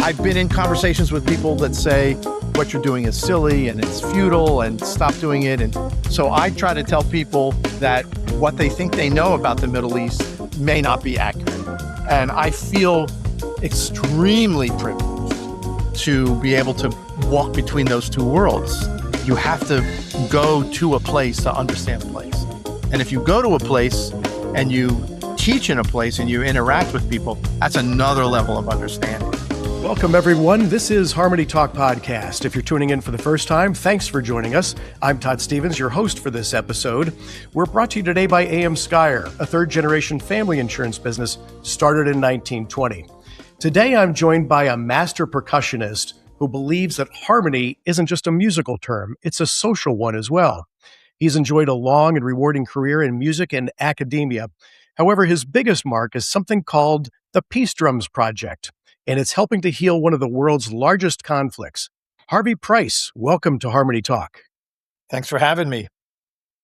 I've been in conversations with people that say what you're doing is silly and it's futile and stop doing it. And so I try to tell people that what they think they know about the Middle East may not be accurate. And I feel extremely privileged to be able to walk between those two worlds. You have to go to a place to understand a place. And if you go to a place and you teach in a place and you interact with people, that's another level of understanding. Welcome, everyone. This is HarmonyTALK Podcast. If you're tuning in for the first time, thanks for joining us. I'm Todd Stevens, your host for this episode. We're brought to you today by A.M. Skyer, a third-generation family insurance business started in 1920. Today, I'm joined by a master percussionist who believes that harmony isn't just a musical term, it's a social one as well. He's enjoyed a long and rewarding career in music and academia. However, his biggest mark is something called the Peace Drums Project, and it's helping to heal one of the world's largest conflicts. Harvey Price, welcome to HarmonyTALK. Thanks for having me.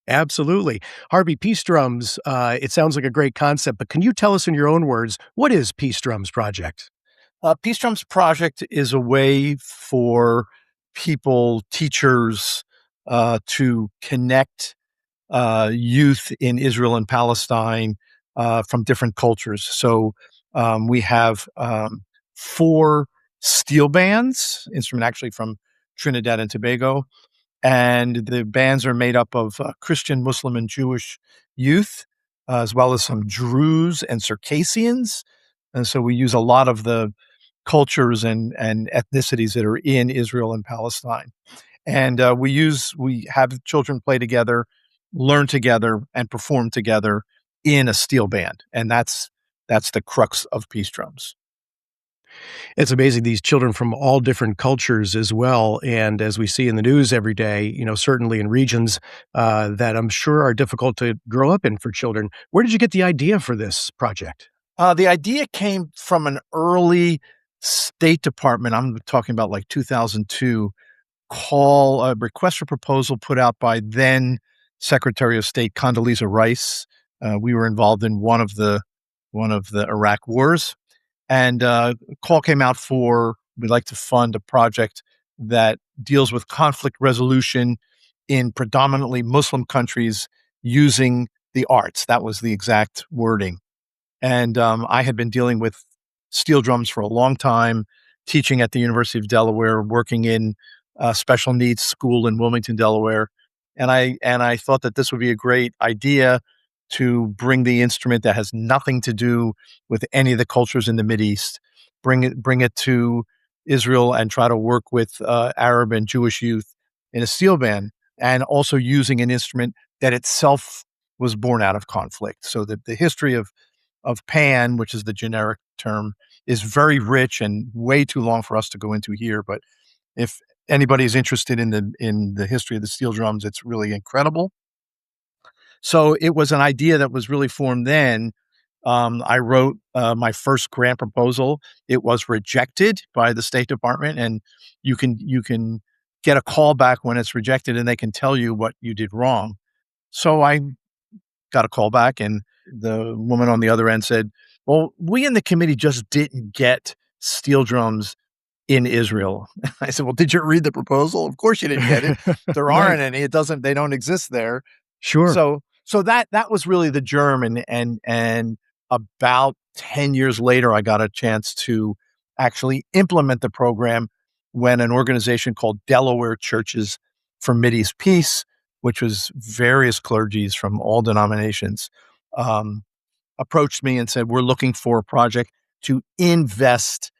Absolutely. Harvey, Peace Drums, it sounds like a great concept, but can you tell us in your own words, what is Peace Drums Project? Peace Drums Project is a way for people, teachers, to connect youth in Israel and Palestine from different cultures. So we have 4 steel bands, instrument actually from Trinidad and Tobago, and the bands are made up of Christian, Muslim, and Jewish youth, as well as some Druze and Circassians. And so we use a lot of the cultures and ethnicities that are in Israel and Palestine. And we have children play together, learn together, and perform together in a steel band. And that's the crux of Peace Drums. It's amazing, these children from all different cultures as well. And as we see in the news every day, certainly in regions that I'm sure are difficult to grow up in for children. Where did you get the idea for this project? The idea came from an early State Department, I'm talking about like 2002, a request for proposal put out by then Secretary of State Condoleezza Rice. We were involved in one of the Iraq wars. And a call came out we'd like to fund a project that deals with conflict resolution in predominantly Muslim countries using the arts. That was the exact wording. And I had been dealing with steel drums for a long time, teaching at the University of Delaware, working in a special needs school in Wilmington, Delaware. And I thought that this would be a great idea to bring the instrument that has nothing to do with any of the cultures in the Mideast, bring it to Israel and try to work with Arab and Jewish youth in a steel band, and also using an instrument that itself was born out of conflict. So the history of Pan, which is the generic term, is very rich and way too long for us to go into here. But if anybody is interested in the history of the steel drums, it's really incredible. So it was an idea that was really formed then. I wrote my first grant proposal. It was rejected by the State Department, and you can get a call back when it's rejected, and they can tell you what you did wrong. So I got a call back, and the woman on the other end said, "Well, we in the committee just didn't get steel drums in Israel." I said, "Well, did you read the proposal? Of course you didn't get it. There aren't any. They don't exist there." Sure. So that was really the germ, and about 10 years later, I got a chance to actually implement the program when an organization called Delaware Churches for Mideast Peace, which was various clergies from all denominations, approached me and said, "We're looking for a project to invest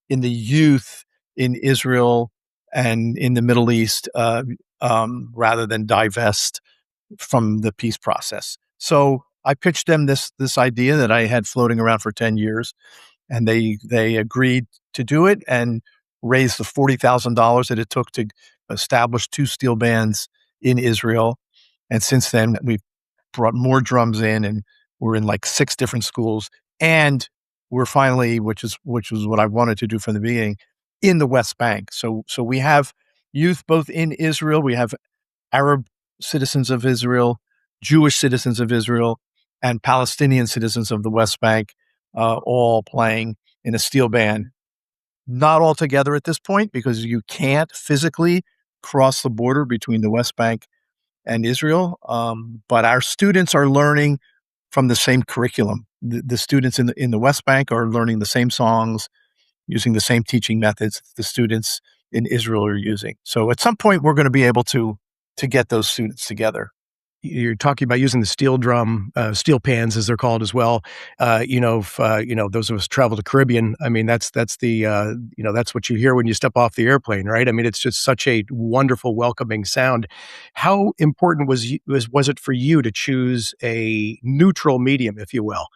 in the youth in Israel and in the Middle East rather than divest from the peace process." So I pitched them this idea that I had floating around for 10 years, and they agreed to do it and raised the $40,000 that it took to establish 2 steel bands in Israel. And since then, we've brought more drums in, and we're in like 6 different schools, and we're finally, which was what I wanted to do from the beginning, in the West Bank. So we have youth both in Israel. We have Arab citizens of Israel, Jewish citizens of Israel, and Palestinian citizens of the West Bank, all playing in a steel band. not all together at this point because you can't physically cross the border between the West Bank and Israel. But our students are learning from the same curriculum. The students in the West Bank are learning the same songs, using the same teaching methods the students in Israel are using. So at some point, we're going to be able to get those students together. You're talking about using the steel drum, steel pans as they're called as well. Those of us travel to Caribbean. I mean, that's the that's what you hear when you step off the airplane, right? I mean, it's just such a wonderful, welcoming sound. How important was it for you to choose a neutral medium, if you will,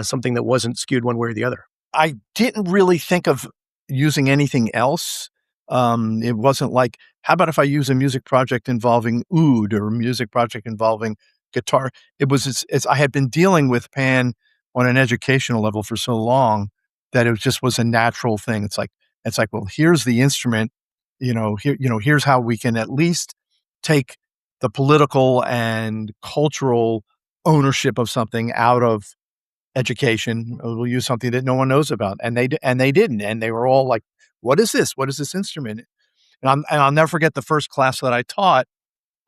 something that wasn't skewed one way or the other? I didn't really think of using anything else. It wasn't like, how about if I use a music project involving oud or a music project involving guitar? It was as I had been dealing with Pan on an educational level for so long that it just was a natural thing. It's like, well, here's the instrument, here's how we can at least take the political and cultural ownership of something out of education. We'll use something that no one knows about, and they didn't, and they were all like, "What is this? What is this instrument?" And I'll never forget the first class that I taught.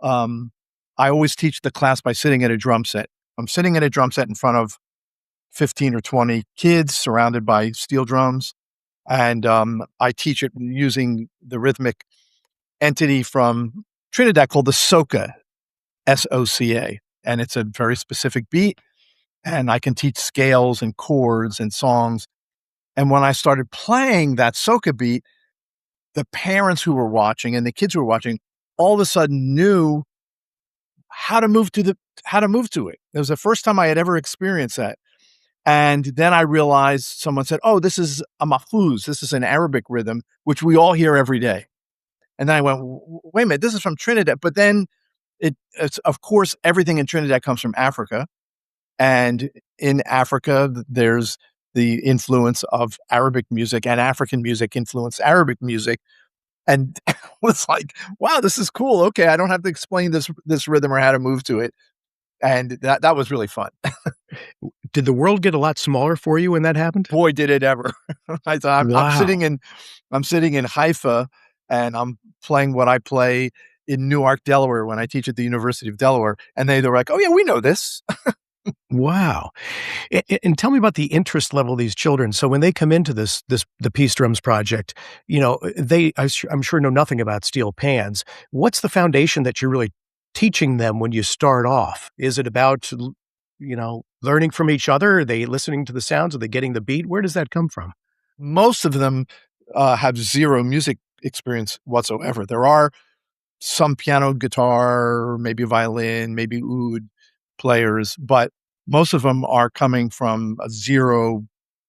Um, I always teach the class by sitting at a drum set. I'm sitting at a drum set in front of 15 or 20 kids surrounded by steel drums, and I teach it using the rhythmic entity from Trinidad called the soca, SOCA, and it's a very specific beat, and I can teach scales and chords and songs. And when I started playing that soca beat, the parents who were watching and the kids who were watching all of a sudden knew how to move to it. It was the first time I had ever experienced that. And then I realized someone said, "Oh, this is a mahfouz. This is an Arabic rhythm, which we all hear every day." And then I went, "Wait a minute, this is from Trinidad." But then it's of course everything in Trinidad comes from Africa. And in Africa, there's the influence of Arabic music, and African music influenced Arabic music. And it was like, wow, this is cool. Okay, I don't have to explain this rhythm or how to move to it. And that was really fun. Did the world get a lot smaller for you when that happened? Boy, did it ever. I'm Wow. sitting in Haifa, and I'm playing what I play in Newark, Delaware, when I teach at the University of Delaware, and they're like, "Oh yeah, we know this." Wow. And tell me about the interest level of these children. So when they come into the Peace Drums project, I'm sure know nothing about steel pans. What's the foundation that you're really teaching them when you start off? Is it about learning from each other? Are they listening to the sounds? Are they getting the beat? Where does that come from? Most of them have zero music experience whatsoever. There are some piano, guitar, maybe violin, maybe oud players, but most of them are coming from a zero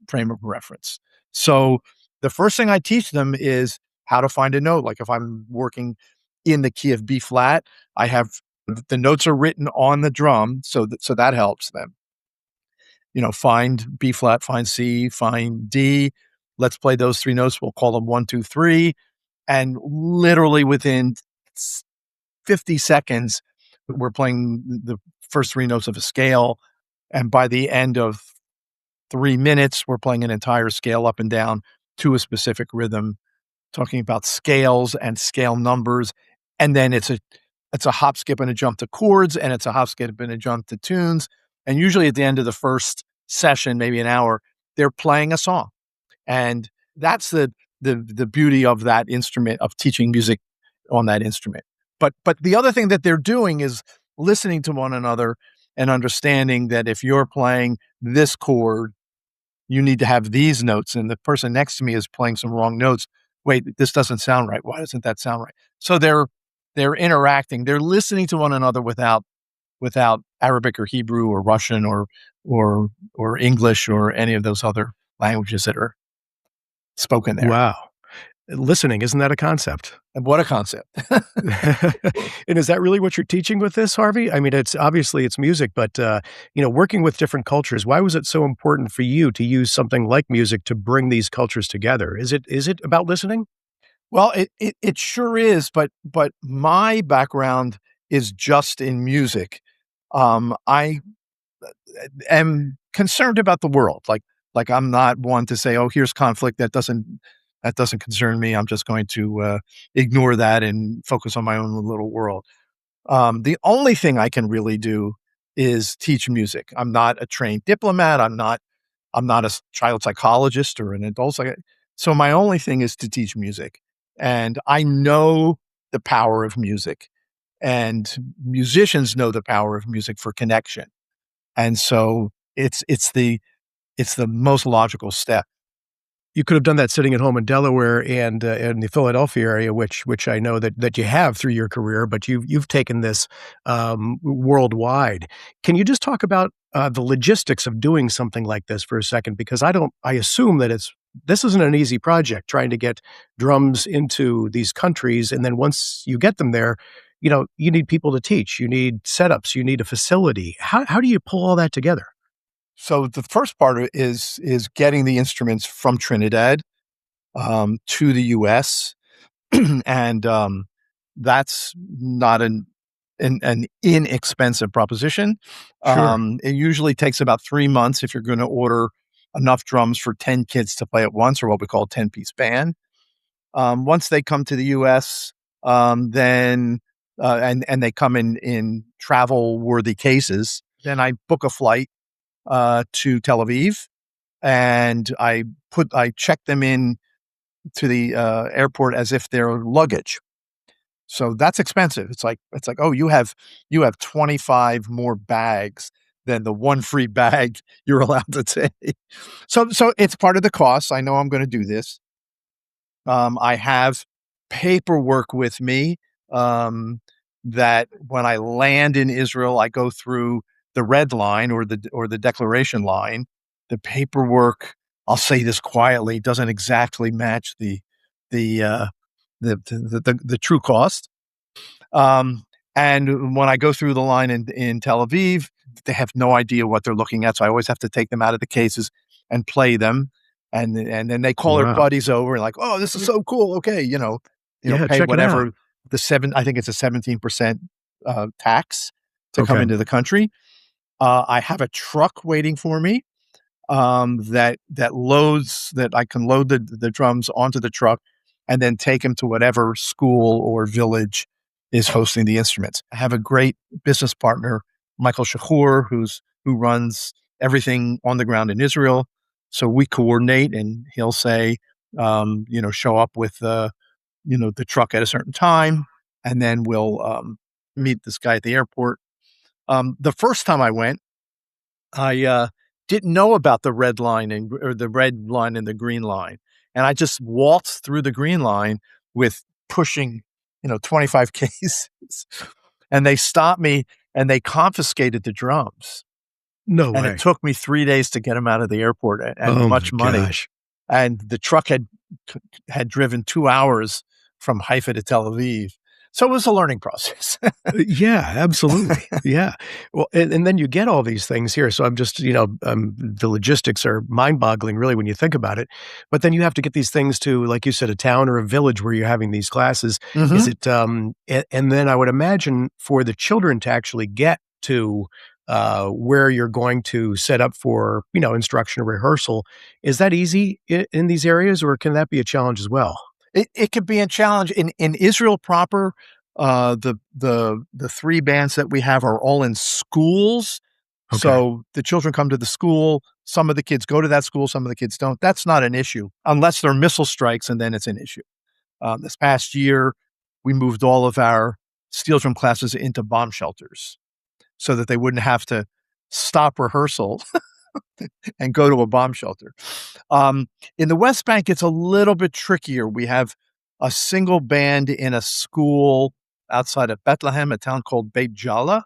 frame of reference. So the first thing I teach them is how to find a note. Like if I'm working in the key of B flat, I have the notes are written on the drum, so that helps them. Find B flat, find C, find D. Let's play those three notes. We'll call them 1, 2, 3, and literally within 50 seconds, we're playing the first three notes of a scale. And by the end of 3 minutes, we're playing an entire scale up and down to a specific rhythm, talking about scales and scale numbers. And then it's a hop, skip, and a jump to chords, and it's a hop, skip, and a jump to tunes. And usually at the end of the first session, maybe an hour, they're playing a song. And that's the beauty of that instrument, of teaching music on that instrument. But the other thing that they're doing is listening to one another and understanding that if you're playing this chord, you need to have these notes, and the person next to me is playing some wrong notes. Wait, this doesn't sound right. Why doesn't that sound right? So they're interacting. They're listening to one another without Arabic or Hebrew or Russian or English or any of those other languages that are spoken there. Wow. Listening, isn't that a concept? And what a concept. And is that really what you're teaching with this, Harvey? I mean, it's music, but, working with different cultures, why was it so important for you to use something like music to bring these cultures together? Is it about listening? Well, it sure is, but my background is just in music. I am concerned about the world. Like I'm not one to say, "Oh, here's conflict that doesn't That doesn't concern me. I'm just going to ignore that and focus on my own little world. The only thing I can really do is teach music. I'm not a trained diplomat. I'm not a child psychologist or an adult so my only thing is to teach music, and I know the power of music, and musicians know the power of music for connection, and so it's the most logical step. You could have done that sitting at home in Delaware and in the Philadelphia area, which I know that you have through your career, but you've taken this worldwide. Can you just talk about the logistics of doing something like this for a second? Because I assume that this isn't an easy project trying to get drums into these countries, and then once you get them there, you need people to teach, you need setups, you need a facility. How do you pull all that together? So the first part of it is getting the instruments from Trinidad to the US, and that's not an inexpensive proposition. Sure. It usually takes about 3 months if you're gonna order enough drums for 10 kids to play at once, or what we call a 10-piece band. Once they come to the US, then and they come in travel-worthy cases, then I book a flight, to Tel Aviv, and I check them in to the, airport as if they're luggage. So that's expensive. It's like, "Oh, you have 25 more bags than the one free bag you're allowed to take." So it's part of the cost. I know I'm gonna do this. I have paperwork with me, um, that when I land in Israel, I go through the red line or the declaration line. The paperwork, I'll say this quietly, doesn't exactly match the, uh, the true cost. Um, and when I go through the line in Tel Aviv, they have no idea what they're looking at, so I always have to take them out of the cases and play them, and then they call their Wow. buddies over and like, "Oh, this is so cool. Okay," Yeah, pay check it out. whatever I think it's a 17% tax to come Okay. into the country. I have a truck waiting for me, that I can load the drums onto the truck and then take them to whatever school or village is hosting the instruments. I have a great business partner, Michael Shahur, who runs everything on the ground in Israel. So we coordinate, and he'll say, show up with the truck at a certain time, and then we'll meet this guy at the airport. The first time I went, I didn't know about the red line or the red line and the green line, and I just waltzed through the green line with pushing, 25 cases, and they stopped me and they confiscated the drums, No and it way. took me 3 days to get them out of the airport and Oh my much money, gosh. and the truck had driven 2 hours from Haifa to Tel Aviv, so it was a learning process. Yeah, absolutely. Yeah. Well, and then you get all these things here. So I'm just, the logistics are mind-boggling, really, when you think about it. But then you have to get these things to, like you said, a town or a village where you're having these classes. Is Mhm. it, and then I would imagine for the children to actually get to where you're going to set up for, instruction or rehearsal, is that easy in these areas, or can that be a challenge as well? It could be a challenge in Israel proper. The 3 bands that we have are all in schools, Okay. so the children come to the school. Some of the kids go to that school, some of the kids don't. That's not an issue unless there are missile strikes, and then it's an issue. This past year, we moved all of our steel drum classes into bomb shelters so that they wouldn't have to stop rehearsal and go to a bomb shelter. Um, in the West Bank, it's a little bit trickier. We have a single band in a school outside of Bethlehem, a town called Beit Jala,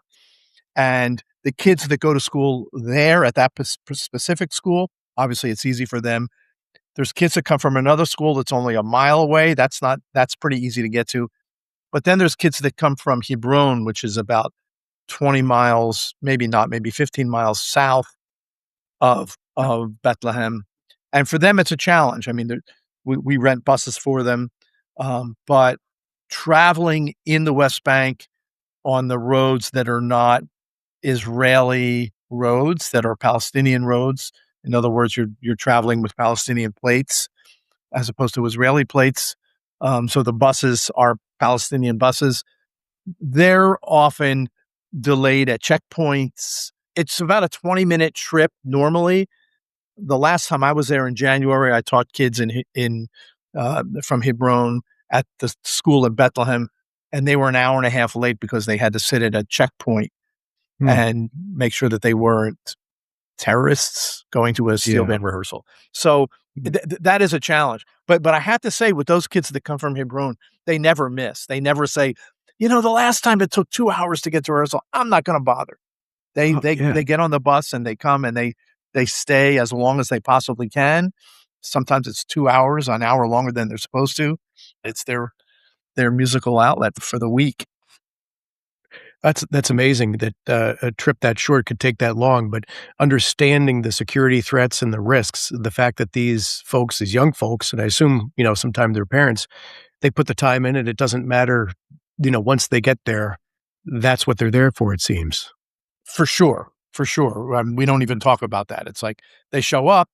and the kids that go to school there at that specific school, obviously, it's easy for them. There's kids that come from another school that's only a mile away. That's pretty easy to get to. But then there's kids that come from Hebron, which is about 20 miles, maybe not, maybe 15 miles south of Bethlehem, and for them, it's a challenge. I mean, we rent buses for them, but traveling in the West Bank on the roads that are not Israeli roads, that are Palestinian roads, in other words, you're traveling with Palestinian plates, as opposed to Israeli plates. So the buses are Palestinian buses. They're often delayed at checkpoints. It's about a 20-minute trip normally. The last time I was there in January, I taught kids in from Hebron at the school in Bethlehem, and they were an hour and a half late because they had to sit at a checkpoint Hmm. and make sure that they weren't terrorists going to a steel Yeah. band rehearsal. So that is a challenge. But I have to say, with those kids that come from Hebron, they never miss. They never say, the last time it took 2 hours to get to rehearsal, I'm not going to bother. They Oh, they yeah. they get on the bus and they come and they stay as long as they possibly can. Sometimes it's 2 hours, an hour longer than they're supposed to. It's their musical outlet for the week. That's amazing that, a trip that short could take that long, but understanding the security threats and the risks, the fact that these young folks, and I assume, sometimes their parents, they put the time in and it doesn't matter, once they get there, that's what they're there for, it seems. For sure, for sure. We don't even talk about that. It's like they show up,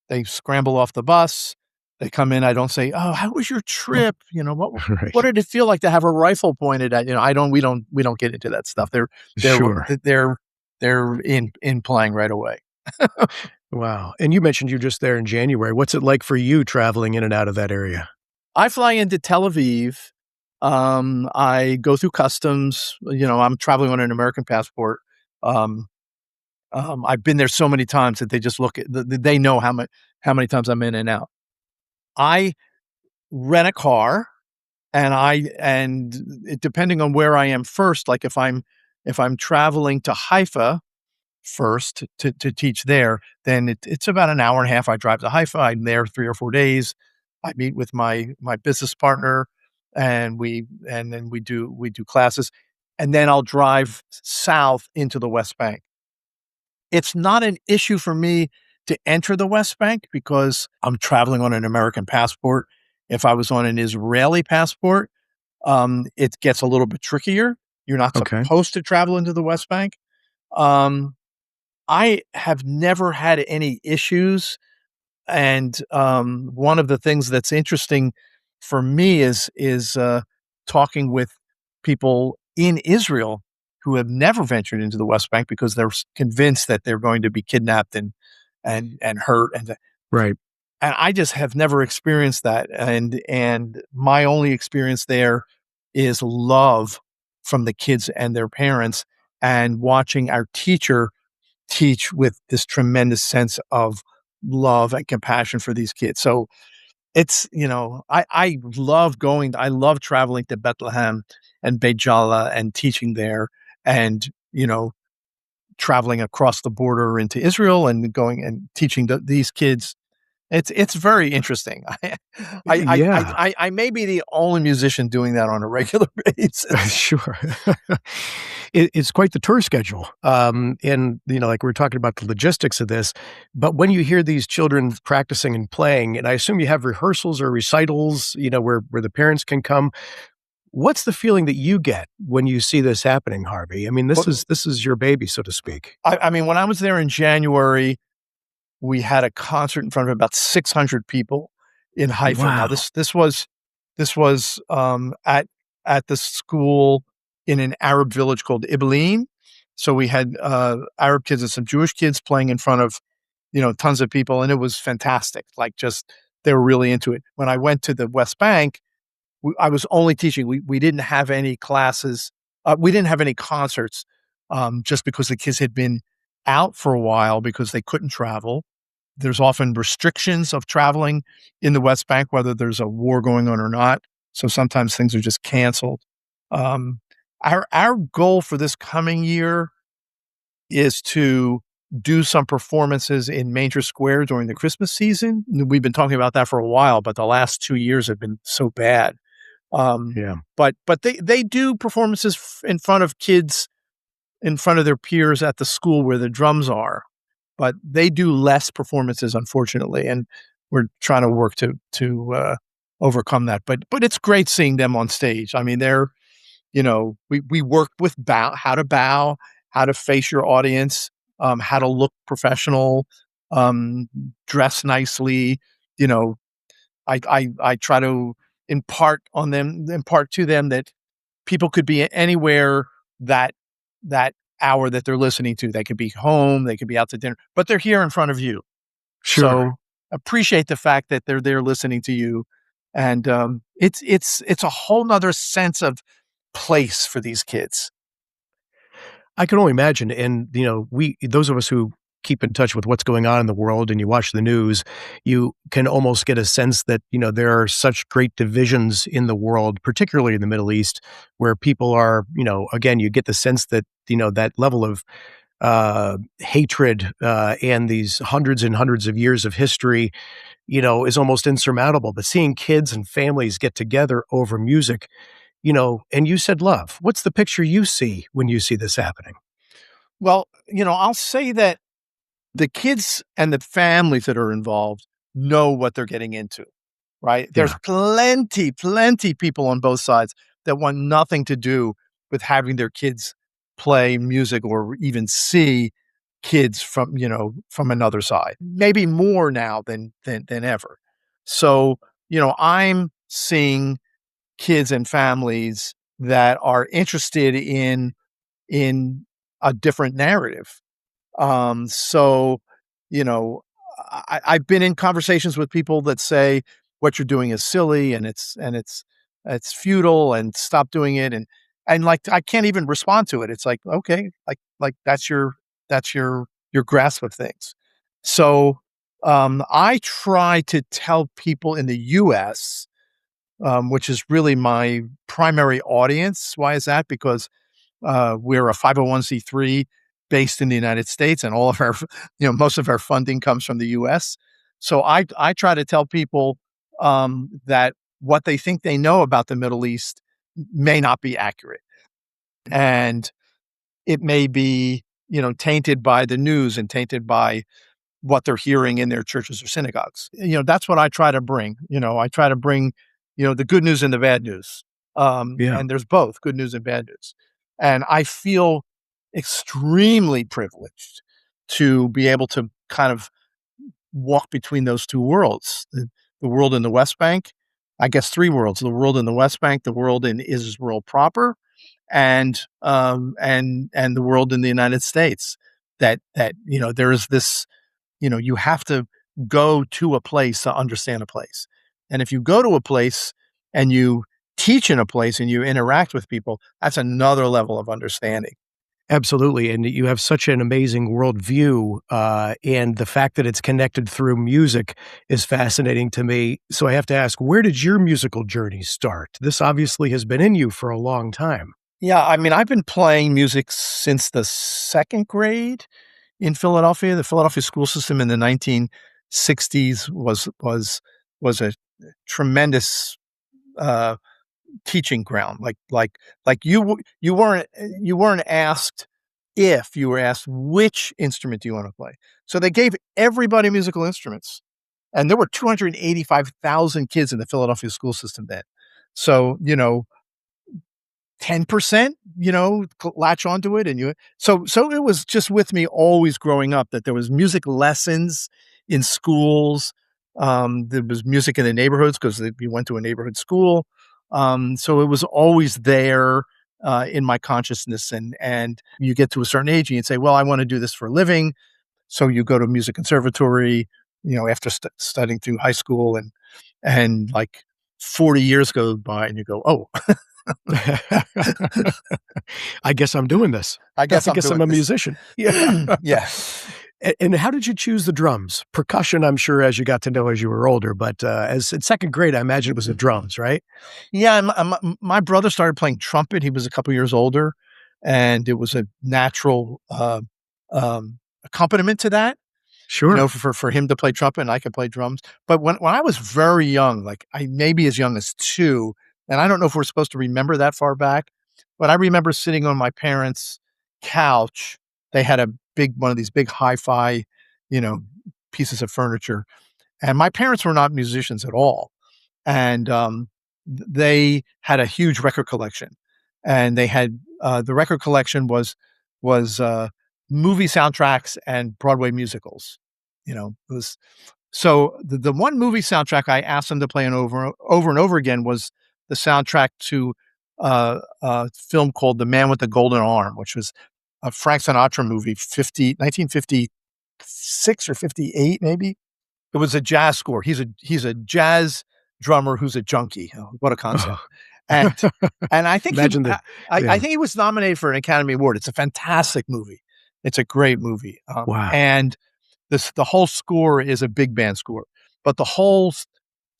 they scramble off the bus, they come in. I don't say, "Oh, how was your trip?" What Right. did it feel like to have a rifle pointed at you? I don't. We don't get into that stuff. They're Sure. they're they're in playing right away. Wow, and you mentioned you're just there in January. What's it like for you traveling in and out of that area? I fly into Tel Aviv. I go through customs. I'm traveling on an American passport. Um, I've been there so many times that they just look at. They know how many times I'm in and out. I rent a car, and depending on where I am first, like if I'm traveling to Haifa first to teach there, then it's about an hour and a half. I drive to Haifa. I'm there 3 or 4 days. I meet with my business partner, and then we do classes, and then I'll drive south into the West Bank. It's not an issue for me to enter the West Bank because I'm traveling on an American passport. If I was on an Israeli passport, it gets a little bit trickier. You're not Okay. supposed to travel into the West Bank. Um, I have never had any issues, and one of the things that's interesting for me is talking with people in Israel who have never ventured into the West Bank because they're convinced that they're going to be kidnapped and hurt, Right. and I just have never experienced that, and my only experience there is love from the kids and their parents, and watching our teacher teach with this tremendous sense of love and compassion for these kids. So I love traveling to Bethlehem and Beit Jala and teaching there, and traveling across the border into Israel and going and teaching these kids. It's very interesting. Yeah. I may be the only musician doing that on a regular basis. Sure. It's quite the tour schedule. And, like we are talking about the logistics of this, but when you hear these children practicing and playing, and I assume you have rehearsals or recitals, where the parents can come. What's the feeling that you get when you see this happening, Harvey? I mean, this Well, is your baby, so to speak. I mean, when I was there in January, we had a concert in front of about 600 people in Haifa. Now Wow. this was at the school in an Arab village called Ibleen. So we had Arab kids and some Jewish kids playing in front of tons of people, and it was fantastic. Like, just they were really into it. When I went to the West Bank, I was only teaching. We didn't have any classes. We didn't have any concerts, just because the kids had been out for a while because they couldn't travel. There's often restrictions of traveling in the West Bank, whether there's a war going on or not. So sometimes things are just canceled. Um, our goal for this coming year is to do some performances in Manger Square during the Christmas season. We've been talking about that for a while, but the last 2 years have been so bad. Um, Yeah. but they do performances in front of kids, in front of their peers at the school where the drums are, but they do less performances, unfortunately, and we're trying to work to overcome that. But it's great seeing them on stage. I mean, we work with how to bow, how to face your audience, how to look professional, dress nicely, you know, I try to impart to them that people could be anywhere that that hour that they're listening to. They could be home, they could be out to dinner, but they're here in front of you. Sure. So appreciate the fact that they're there listening to you. And it's a whole nother sense of place for these kids. I can only imagine, and, we those of us who keep in touch with what's going on in the world and you watch the news, you can almost get a sense that, there are such great divisions in the world, particularly in the Middle East, where people are, again, you get the sense that, that level of, hatred, and these hundreds and hundreds of years of history, is almost insurmountable. But seeing kids and families get together over music, and you said love. What's the picture you see when you see this happening? Well, I'll say that the kids and the families that are involved know what they're getting into, right? There's Yeah. plenty people on both sides that want nothing to do with having their kids play music or even see kids from another side. Maybe more now than ever. So, I'm seeing kids and families that are interested in a different narrative. So, you know, I've been in conversations with people that say what you're doing is silly and it's futile and stop doing it and like I can't even respond to it. It's like okay, like that's your grasp of things. So I try to tell people in the U.S., which is really my primary audience. Why is that? Because we're a 501(c)(3) based in the United States, and all of our, most of our funding comes from the U.S. So I try to tell people that what they think they know about the Middle East may not be accurate, and it may be tainted by the news and tainted by what they're hearing in their churches or synagogues. That's what I try to bring. I try to bring the good news and the bad news, Yeah. and there's both good news and bad news. And I feel extremely privileged to be able to kind of walk between those two worlds, the world in the West Bank, I guess 3 worlds, the world in the West Bank, the world in Israel proper, and the world in the United States. That there is this, you have to go to a place to understand a place. And if you go to a place and you teach in a place and you interact with people, that's another level of understanding. Absolutely, and you have such an amazing worldview, and the fact that it's connected through music is fascinating to me. So I have to ask, where did your musical journey start? This obviously has been in you for a long time. Yeah, I mean, I've been playing music since the 2nd grade in Philadelphia. The Philadelphia school system in the 1960s was a tremendous, uh, teaching ground. Like you weren't asked if, you were asked which instrument do you wanna play. So they gave everybody musical instruments, and there were 285,000 kids in the Philadelphia school system then. So, 10%, latch onto it and so it was just with me always growing up that there was music lessons in schools. There was music in the neighborhoods because we went to a neighborhood school. So it was always there, in my consciousness, and you get to a certain age and you'd say, "Well, I wanna do this for a living." So you go to music conservatory, after studying through high school and like 40 years go by and you go, "Oh, I guess I'm doing this. I I guess I'm guess I'm doing a this." musician. Yeah. Yeah. And how did you choose the drums? Percussion, I'm sure, as you got to know as you were older, but, as in 2nd grade, I imagine it was the drums, right? Yeah, my brother started playing trumpet, he was a couple years older, and it was a natural, accompaniment to that, Sure. for him to play trumpet and I could play drums. But when I was very young, like, I maybe as young as 2, and I don't know if we're supposed to remember that far back, but I remember sitting on my parents' couch. They had a big one of these big hi-fi, you know, pieces of furniture, and my parents were not musicians at all. And they had a huge record collection, and they had the record collection was movie soundtracks and Broadway musicals. It was So the one movie soundtrack I asked them to play over and over again was the soundtrack to a film called The Man with the Golden Arm, which was a Frank Sinatra movie, 1956 or 58, maybe. It was a jazz score. He's a jazz drummer who's a junkie. Oh, what a concept! Oh. And and I think Imagine that. I Yeah. think he was nominated for an Academy Award. It's a fantastic movie. It's a great movie. Wow. And the whole score is a big band score, but the whole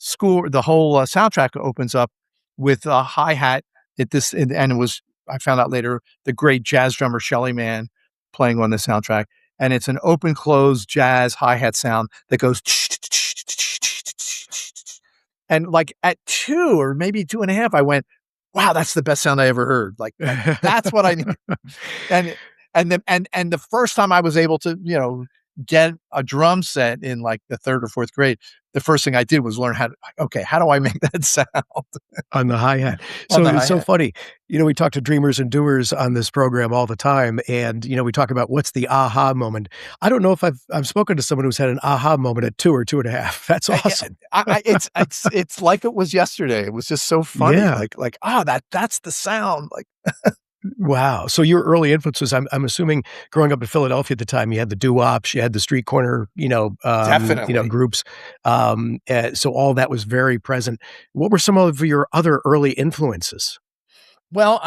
soundtrack opens up with a hi hat and it was, I found out later, the great jazz drummer Shelly Manne playing on the soundtrack, and it's an open close jazz hi hat sound that goes, and like at 2 or maybe 2.5, I went, wow, that's the best sound I ever heard. Like that's what I need. And the first time I was able to, get a drum set in like the 3rd or 4th grade, the first thing I did was learn how do I make that sound On the hi-hat. on So the it's so hi-hat? funny. We talk to dreamers and doers on this program all the time, and, we talk about what's the aha moment. I don't know if I've spoken to someone who's had an aha moment at 2 or 2.5. That's awesome. It's like it was yesterday. It was just so funny. Yeah. That's the sound. Like, Wow. So your early influences, I'm assuming growing up in Philadelphia at the time, you had the doo-wops, you had the street corner, definitely. groups. So all that was very present. What were some of your other early influences? Well,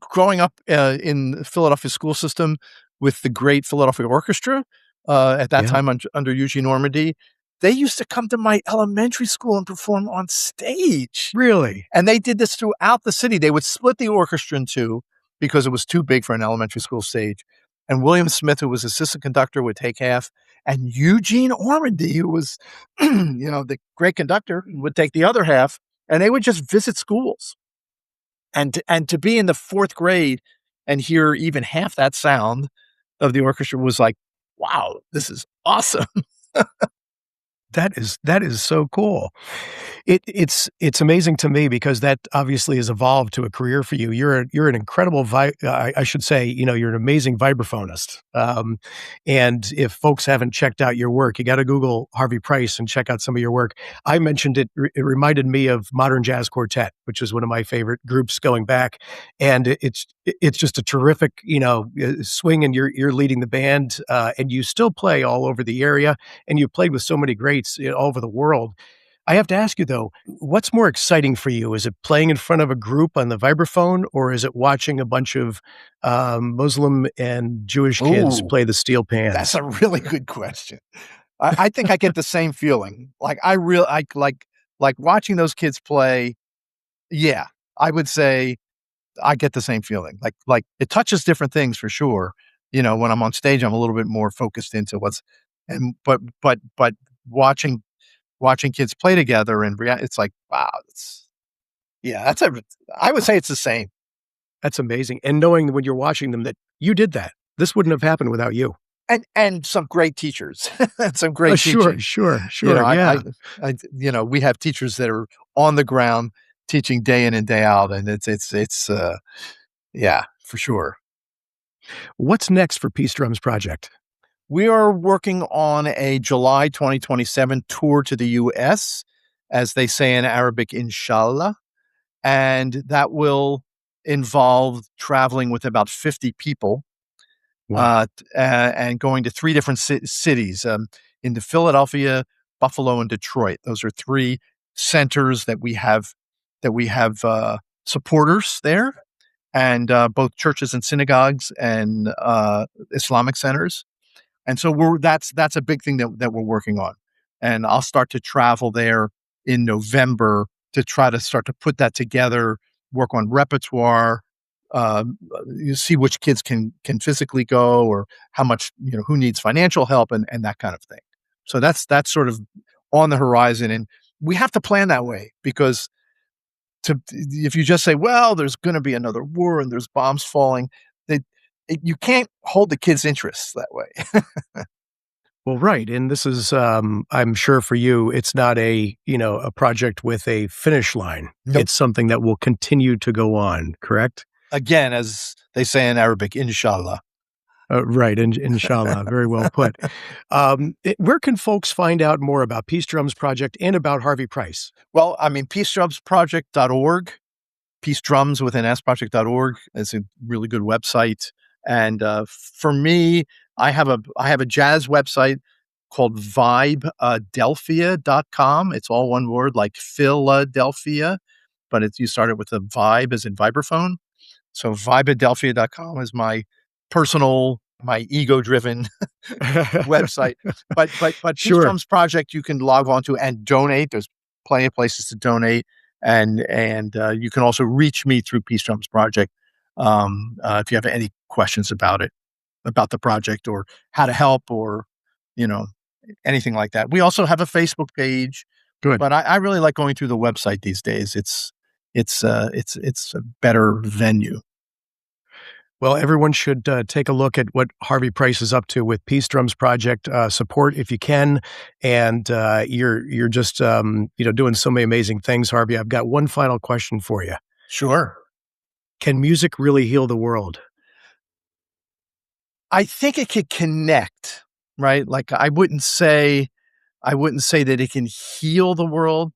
growing up in the Philadelphia school system with the great Philadelphia Orchestra, at that Yeah. time under Eugene Normandy, they used to come to my elementary school and perform on stage. Really? And they did this throughout the city. They would split the orchestra in two because it was too big for an elementary school stage. And William Smith, who was assistant conductor, would take half, and Eugene Ormandy, who was, the great conductor, would take the other half, and they would just visit schools. And to be in the 4th grade and hear even half that sound of the orchestra was like, wow, this is awesome. That is so cool. It's amazing to me because that obviously has evolved to a career for you. You're an incredible I should say, you're an amazing vibraphonist. And if folks haven't checked out your work, you got to Google Harvey Price and check out some of your work. I mentioned it. It reminded me of Modern Jazz Quartet, which is one of my favorite groups going back. And it's just a terrific, swing, and you're leading the band, and you still play all over the area, and you played with so many greats all over the world. I have to ask you though, what's more exciting for you? Is it playing in front of a group on the vibraphone, or is it watching a bunch of Muslim and Jewish kids Ooh, play the steel that's pans? a really good question. I think I get the same feeling. Like I like watching those kids play. Yeah, I would say I get the same feeling. Like it touches different things for sure. When I'm on stage, I'm a little bit more focused into what's and but watching kids play together and it's like, wow, I would say it's the same. That's amazing. And knowing when you're watching them that you did that, this wouldn't have happened without you. And some great teachers, some great Sure, teaching. sure, You know, sure. I Yeah. we have teachers that are on the ground teaching day in and day out, and yeah, for sure. What's next for Peace Drums Project? We are working on a July 2027 tour to the US, as they say in Arabic, inshallah, and that will involve traveling with about 50 people, Wow. and going to 3 different cities, into Philadelphia, Buffalo, and Detroit. Those are 3 centers that we have supporters there, and, both churches and synagogues and, Islamic centers. And so that's a big thing that we're working on. And I'll start to travel there in November to try to start to put that together, work on repertoire, you see which kids can physically go, or how much, who needs financial help, and that kind of thing. So that's sort of on the horizon, and we have to plan that way because if you just say, well, there's going to be another war and there's bombs falling, they, you can't hold the kids' interests that way. Well, right. And this is, I'm sure for you, it's not a project with a finish line. Nope. It's something that will continue to go on, correct? Again, as they say in Arabic, inshallah. Right. Inshallah. Very well put. Where can folks find out more about Peace Drums Project and about Harvey Price? Well, I mean, peacedrumsproject.org, Peace Drums with an S project.org is a really good website. And for me, I have a jazz website called vibedelphia.com. It's all one word, like Philadelphia, but you start it with a vibe as in vibraphone. So vibedelphia.com is my personal, my ego-driven website. But Peace Sure. Drums Project, you can log on to and donate. There's plenty of places to donate, and you can also reach me through Peace Drums Project if you have any questions about it, about the project, or how to help, or anything like that. We also have a Facebook page. Good. But I really like going through the website these days. It's a better venue. Well, everyone should take a look at what Harvey Price is up to with Peace Drums Project. Support if you can, and you're just doing so many amazing things, Harvey. I've got one final question for you. Sure. Can music really heal the world? I think it could connect, right? Like I wouldn't say that it can heal the world,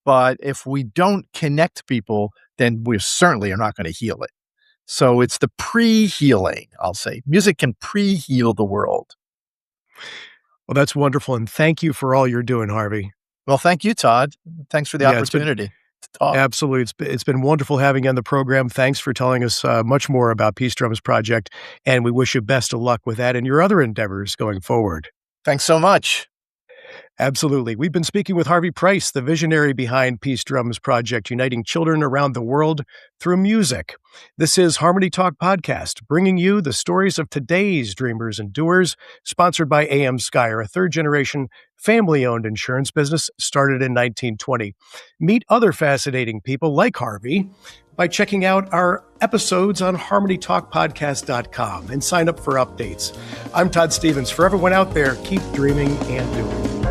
but if we don't connect people, then we certainly are not going to heal it. So it's the pre-healing, I'll say. Music can pre-heal the world. Well, that's wonderful. And thank you for all you're doing, Harvey. Well, thank you, Todd. Thanks for the opportunity to talk. Absolutely. It's been wonderful having you on the program. Thanks for telling us much more about Peace Drums Project. And we wish you best of luck with that and your other endeavors going forward. Thanks so much. Absolutely. We've been speaking with Harvey Price, the visionary behind Peace Drums Project, uniting children around the world through music. This is Harmony Talk Podcast, bringing you the stories of today's dreamers and doers, sponsored by AM Skyer, a third-generation family-owned insurance business started in 1920. Meet other fascinating people like Harvey by checking out our episodes on HarmonyTalkPodcast.com and sign up for updates. I'm Todd Stevens. For everyone out there, keep dreaming and doing.